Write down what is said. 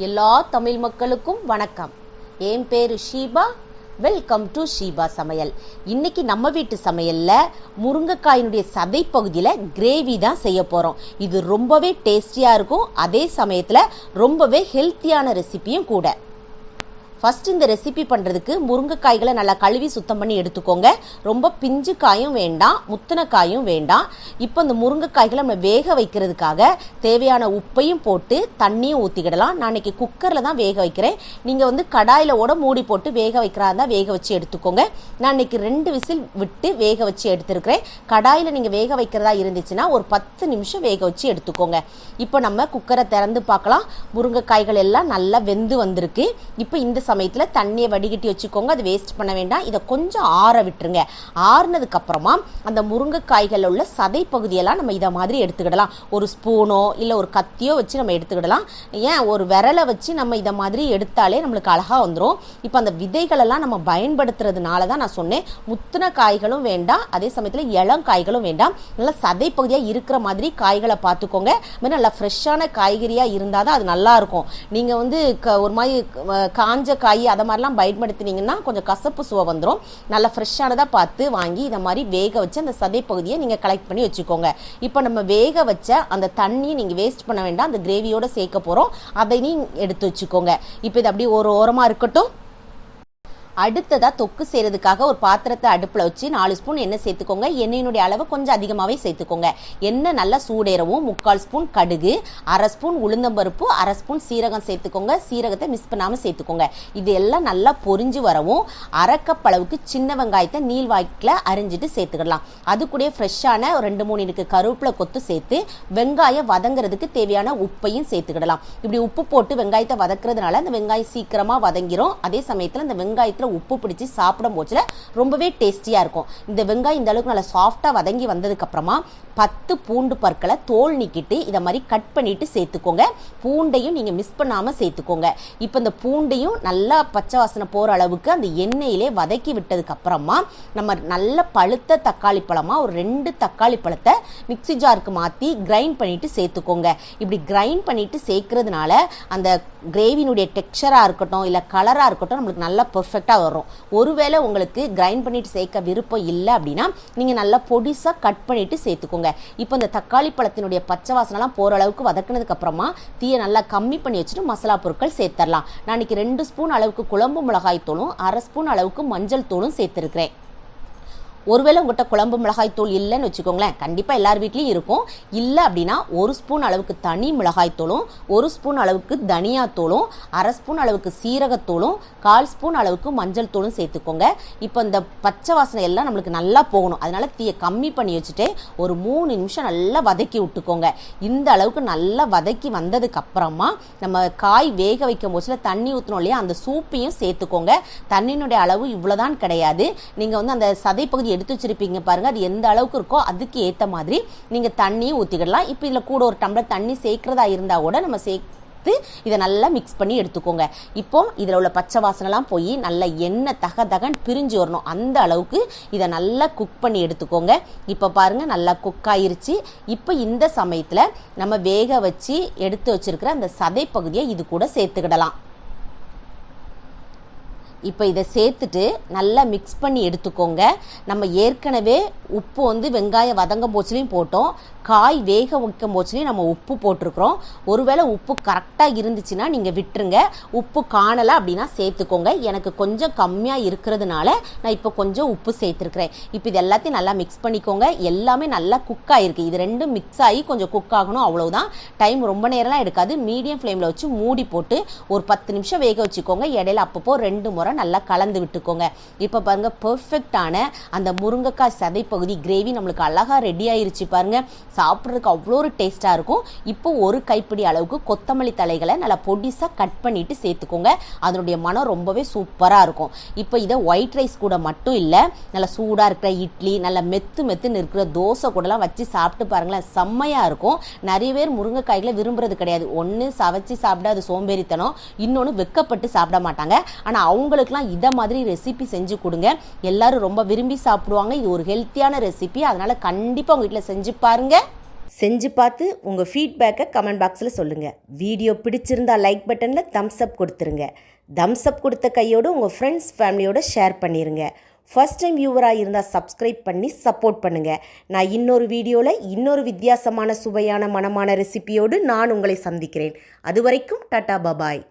எல்லா தமிழ் மக்களுக்கும் வணக்கம். என் பேரு ஷீபா. வெல்கம் டு ஷீபா சமையல். இன்னைக்கு நம்ம வீட்டு சமையல்ல முருங்கைக்காயினுடைய சதை பகுதியில கிரேவி தான் செய்ய போறோம். இது ரொம்பவே டேஸ்டியா இருக்கும், அதே சமயத்துல ரொம்பவே ஹெல்த்தியான ரெசிபியும் கூட. ஃபர்ஸ்ட் இந்த ரெசிபி பண்ணுறதுக்கு முருங்கைக்காய்களை நல்லா கழுவி சுத்தம் பண்ணி எடுத்துக்கோங்க. ரொம்ப பிஞ்சு காயும் வேண்டாம், முத்தின காயும் வேண்டாம். இப்போ இந்த முருங்கைக்காய்களை நம்ம வேக வைக்கிறதுக்காக தேவையான உப்பையும் போட்டு தண்ணியும் ஊற்றிக்கிடலாம். நான் இன்னைக்கு குக்கரில் தான் வேக வைக்கிறேன். நீங்கள் கடாயில் ஓட மூடி போட்டு வேக வைக்கிறா இருந்தால் வேக வச்சு எடுத்துக்கோங்க. நான் இன்னைக்கு 2 விசில் விட்டு வேக வச்சு எடுத்துருக்கிறேன். கடாயில் நீங்கள் வேக வைக்கிறதா இருந்துச்சுன்னா ஒரு 10 நிமிஷம் வேக வச்சு எடுத்துக்கோங்க. இப்போ நம்ம குக்கரை திறந்து பார்க்கலாம். முருங்கைக்காய்கள் எல்லாம் நல்லா வெந்து வந்திருக்கு. இப்போ இந்த சமயத்தில் தண்ணியை வடிகட்டி வச்சுக்கோங்க. அது வேஸ்ட் பண்ண வேண்டாம். இதை கொஞ்சம் ஆற விட்டுருங்க. ஆறுனதுக்கு அப்புறமா அந்த முருங்கைக்காய்கள் உள்ள சதை பகுதியெல்லாம் நம்ம இதை மாதிரி எடுத்துக்கிடலாம். ஒரு ஸ்பூனோ இல்லை ஒரு கத்தியோ வச்சு நம்ம எடுத்துக்கிடலாம். ஏன் ஒரு விரலை வச்சு நம்ம இதை மாதிரி எடுத்தாலே நம்மளுக்கு அழகாக வந்துடும். இப்போ அந்த விதைகளெல்லாம் நம்ம பயன்படுத்துறதுனால தான் நான் சொன்னேன், முத்தின காய்களும் வேண்டாம், அதே சமயத்தில் இளம் காய்களும் வேண்டாம். நல்லா சதை பகுதியாக இருக்கிற மாதிரி காய்களை பார்த்துக்கோங்க. நல்லா ஃப்ரெஷ்ஷான காய்கறியாக இருந்தால் தான் அது நல்லா இருக்கும். நீங்கள் ஒரு மாதிரி காஞ்ச காய் அதை மாதிரிலாம் பயன்படுத்தினீங்கன்னா கொஞ்சம் கசப்பு சுவை வந்துடும். நல்லா ஃப்ரெஷ்ஷானதாக பார்த்து வாங்கி இதை மாதிரி வேக வச்சு அந்த சதை பகுதியை நீங்கள் கலெக்ட் பண்ணி வச்சுக்கோங்க. இப்போ நம்ம வேக வச்ச அந்த தண்ணியை நீங்கள் வேஸ்ட் பண்ண வேண்டாம், அந்த கிரேவியோடு சேர்க்க போகிறோம். அதையும் எடுத்து வச்சுக்கோங்க. இப்போ இது அப்படியே ஒரு ஓரமாக இருக்கட்டும். அடுத்ததாக தொக்கு செய்கிறதுக்காக ஒரு பாத்திரத்தை அடுப்பில் வச்சு 4 ஸ்பூன் எண்ணெய் சேர்த்துக்கோங்க. எண்ணெயினுடைய அளவு கொஞ்சம் அதிகமாகவே சேர்த்துக்கோங்க. எண்ணெய் நல்லா சூடேறவும் 3/4 ஸ்பூன் கடுகு, 1/2 ஸ்பூன் உளுந்தம்பருப்பு, 1/2 ஸ்பூன் சீரகம் சேர்த்துக்கோங்க. சீரகத்தை மிஸ் பண்ணாமல் சேர்த்துக்கோங்க. இது எல்லாம் நல்லா பொரிஞ்சு வரவும் 1/2 கப் அளவுக்கு சின்ன வெங்காயத்தை நீள்வாக்கில் அரிஞ்சிட்டு சேர்த்துக்கலாம். அது கூட ஃப்ரெஷ்ஷான 2-3 இனுக்கு கருவேப்பிலை கொத்து சேர்த்து வெங்காயம் வதங்குறதுக்கு தேவையான உப்பையும் சேர்த்துக்கிடலாம். இப்படி உப்பு போட்டு வெங்காயத்தை வதக்குறதுனால அந்த வெங்காயம் சீக்கிரமாக வதங்கிரும். அதே சமயத்தில் இந்த வெங்காயத்தில் உப்பு பிடிச்சி சாப்பிடும் போச்சுல ரொம்பவே டேஸ்டியா இருக்கும். இந்த வெங்காயம் இந்த அளவுக்கு நல்லா சாஃப்டா வதங்கி வந்ததுக்கு அப்புறமா 10 பூண்டு பற்களை தோல் நீக்கிட்டு இதை மாதிரி கட் பண்ணிட்டு சேர்த்துக்கோங்க. பூண்டையும் நீங்க மிஸ் பண்ணாம சேர்த்துக்கோங்க. இப்போ இந்த பூண்டையும் நல்லா பச்சை வாசனை போற அளவுக்கு அந்த எண்ணெயிலே வதக்கி விட்டதுக்கு அப்புறமா நம்ம நல்ல பழுத்த தக்காளி பழமா ஒரு 2 தக்காளி பழத்தை மிக்ஸி ஜாருக்கு மாற்றி கிரைண்ட் பண்ணிட்டு சேர்த்துக்கோங்க. இப்படி கிரைண்ட் பண்ணிட்டு சேர்க்கறதுனால அந்த கிரேவினுடைய டெக்ஸ்சராக இருக்கட்டும் இல்லை கலராக இருக்கட்டும் நம்மளுக்கு நல்லா பெர்ஃபெக்டாக வரும். ஒருவேளை உங்களுக்கு கிரைண்ட் பண்ணிட்டு சேர்க்க விருப்பம் இல்லை அப்படின்னா நீங்கள் நல்லா பொடிசாக கட் பண்ணிட்டு சேர்த்துக்கோங்க. இப்போ இந்த தக்காளி பழத்தினுடைய பச்சை வாசனைலாம் போகிற அளவுக்கு வதக்கினதுக்கு அப்புறமா தீயை நல்லா கம்மி பண்ணி வச்சுட்டு மசாலா பொருட்கள் சேர்த்துடலாம். நான் இன்னைக்கு 2 ஸ்பூன் அளவுக்கு குழம்பு மிளகாய் தூளும் 1/2 ஸ்பூன் அளவுக்கு மஞ்சள் தூளும் சேர்த்துருக்கிறேன். ஒருவேளை உங்கள்கிட்ட குழம்பு மிளகாய் தூள் இல்லைன்னு வச்சுக்கோங்களேன், கண்டிப்பாக எல்லார் வீட்லையும் இருக்கும். இல்லை அப்படின்னா 1 ஸ்பூன் அளவுக்கு தனி மிளகாய் தூளும், 1 ஸ்பூன் அளவுக்கு தனியா தூளும், 1/2 ஸ்பூன் அளவுக்கு சீரகத்தூளும், 1/4 ஸ்பூன் அளவுக்கு மஞ்சள் தூளும் சேர்த்துக்கோங்க. இப்போ இந்த பச்சை வாசனை எல்லாம் நம்மளுக்கு நல்லா போகணும். அதனால தீயை கம்மி பண்ணி வச்சுட்டு ஒரு 3 நிமிஷம் நல்லா வதக்கி விட்டுக்கோங்க. இந்த அளவுக்கு நல்லா வதக்கி வந்ததுக்கு அப்புறமா நம்ம காய் வேக வைக்கும் போதுல தண்ணி ஊற்றணும் இல்லையா, அந்த சூப்பையும் சேர்த்துக்கோங்க. தண்ணியினுடைய அளவு இவ்வளோதான் கிடையாது. நீங்கள் அந்த சதை பகுதி எடுத்து வச்சிருப்பீங்க பாருங்க, அது எந்த அளவுக்கு இருக்கோ அதுக்கு ஏற்ற மாதிரி நீங்க தண்ணியும் ஊற்றிக்கிடலாம். இப்போ இதில் கூட ஒரு டம்ளர் தண்ணி சேர்க்கிறதா இருந்தால் கூட நம்ம சேர்த்து இதை நல்லா மிக்ஸ் பண்ணி எடுத்துக்கோங்க. இப்போ இதில் உள்ள பச்சை வாசனைலாம் போய் நல்ல எண்ணெய் தகன்னு பிரிஞ்சு வரணும். அந்த அளவுக்கு இதை நல்லா குக் பண்ணி எடுத்துக்கோங்க. இப்போ பாருங்க நல்லா குக் ஆயிருச்சு. இப்போ இந்த சமயத்தில் நம்ம வேக வச்சு எடுத்து வச்சிருக்கிற அந்த சதை பகுதியை இது கூட சேர்த்துக்கிடலாம். இப்போ இதை சேர்த்துட்டு நல்லா மிக்ஸ் பண்ணி எடுத்துக்கோங்க. நம்ம ஏற்கனவே உப்பு வெங்காயம் வதங்கும் போச்சுலையும் போட்டோம், காய் வேக வைக்கும் போச்சுலையும் நம்ம உப்பு போட்டிருக்கிறோம். ஒருவேளை உப்பு கரெக்டாக இருந்துச்சுன்னா நீங்கள் விட்டுருங்க. உப்பு காணலை அப்படின்னா சேர்த்துக்கோங்க. எனக்கு கொஞ்சம் கம்மியாக இருக்கிறதுனால நான் இப்போ கொஞ்சம் உப்பு சேர்த்துருக்கிறேன். இப்போ இது எல்லாத்தையும் நல்லா மிக்ஸ் பண்ணிக்கோங்க. எல்லாமே நல்லா குக் ஆகிருக்கு. இது ரெண்டும் மிக்ஸ் ஆகி கொஞ்சம் குக் ஆகணும், அவ்வளவுதான். டைம் ரொம்ப நேரம்லாம் எடுக்காது. மீடியம் ஃப்ளேமில் வச்சு மூடி போட்டு ஒரு 10 நிமிஷம் வேக வச்சுக்கோங்க. இடையில அப்பப்போ 2 முறை நல்லா கலந்து விட்டுக்கோங்க. இப்போ பாருங்க பெர்ஃபெக்டான அந்த முருங்கைக்காய் சதை பகுதி கிரேவி நம்மளுக்கு அழகா ரெடி ஆயிருச்சு பாருங்க. சாப்பிட்றதுக்கு அவ்வளோ ஒரு டேஸ்டா இருக்கும். இப்போ ஒரு கைப்பிடி அளவுக்கு கொத்தமல்லி தலைகளை நல்லா பொடிசா கட் பண்ணிட்டு சேர்த்துக்கோங்க. அதனுடைய மனம் ரொம்பவே சூப்பரா இருக்கும். இப்போ இதை ஒயிட் ரைஸ் கூட மட்டும் இல்லை, நல்லா சூடா இருக்கிற இட்லி, நல்லா மெத்துன்னு இருக்கிற தோசை கூடலாம் வச்சு சாப்பிட்டு பாருங்களேன், செம்மையா இருக்கும். நிறைய பேர் முருங்கைக்காய்களை விரும்புறது கிடையாது. ஒன்று சவைச்சு சாப்பிட அது சோம்பேறித்தனம், இன்னொன்று வெக்கப்பட்டு சாப்பிட மாட்டாங்க. ஆனால் அவங்களுக்குலாம் இதை மாதிரி ரெசிபி செஞ்சு கொடுங்க, எல்லாரும் ரொம்ப விரும்பி சாப்பிடுவாங்க. இது ஒரு ஹெல்த்தியான ரெசிபி, அதனால கண்டிப்பாக உங்க வீட்டில் செஞ்சு பாருங்க. செஞ்சு பார்த்து உங்கள் ஃபீட்பேக்கை கமெண்ட் பாக்ஸில் சொல்லுங்கள். வீடியோ பிடிச்சிருந்தா லைக் பட்டனில் தம்ஸ் அப் கொடுத்துருங்க. தம்ஸ் அப் கொடுத்த கையோடு உங்கள் ஃப்ரெண்ட்ஸ் ஃபேமிலியோடு ஷேர் பண்ணிடுங்க. ஃபர்ஸ்ட் டைம் வியூவராக இருந்தால் சப்ஸ்கிரைப் பண்ணி சப்போர்ட் பண்ணுங்கள். நான் இன்னொரு வீடியோவில் இன்னொரு வித்தியாசமான சுவையான மனமான ரெசிபியோடு நான் உங்களை சந்திக்கிறேன். அது வரைக்கும் டாடா பாபாய்.